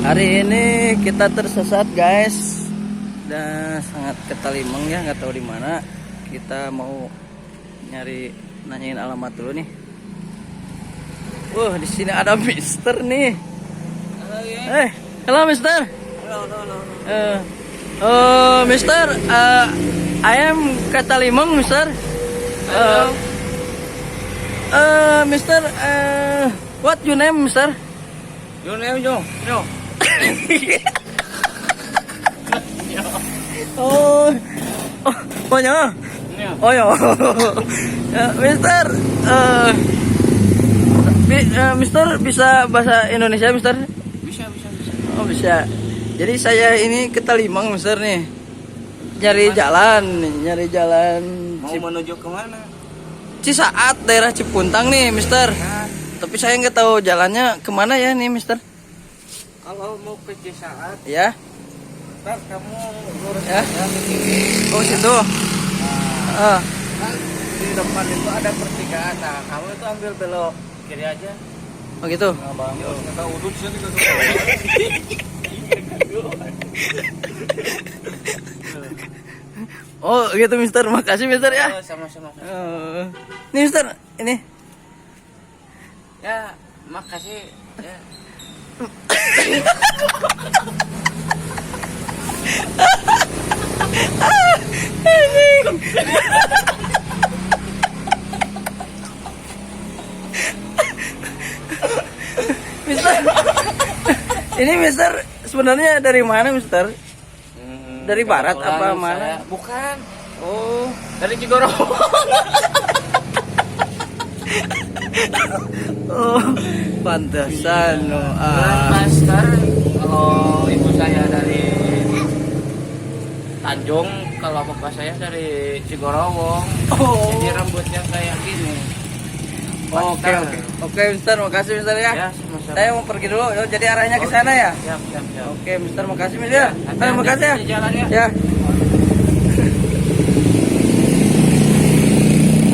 Hari ini kita tersesat guys, dan sangat ketalimang ya, nggak tahu di mana. Kita mau nanyain alamat dulu nih. Wah, di sini ada Mister nih. Halo Mister. Mister, I am Katalimang Mister. Mister, what your name Mister? Your name yo. Oh, ya. Oh ya. Mister, Mister bisa bahasa Indonesia Mister? Bisa. Oh bisa. Jadi saya ini ke Talimang Mister nih. Nyari jalan. Mau menuju kemana? Cisaat, daerah Cipuntang nih Mister. Tapi saya nggak tahu jalannya kemana ya nih Mister. Kalau mau ke Cisaat, Ya. ntar kamu lurus Ya. aja ke kiri. Oh situ. Kan di depan itu ada pertigaan. Nah, kamu itu ambil belok kiri aja. Oh gitu. Nah, bang. Kita udut sini ke Oh gitu Mister. Makasih Mister ya. Sama-sama. Ini Mister, ini. Ya, makasih. Ya. Mister. Ini Mister sebenarnya dari mana Mister? Dari barat apa mana? Bukan. Oh, Dari Cigorowong. oh, pantesan. Master, kalau ibu saya dari Tanjung, kalau bapak saya dari Cigorowong. Oh. Jadi rambutnya kayak gini. Oke, Mister, makasih Mister ya. Ya, sama-sama. Saya mau pergi dulu. Jadi arahnya ke sana ya. Siap. Oke, Mister, makasih Mister. Hati-hati Makasih ya. di jalan ya. Ya.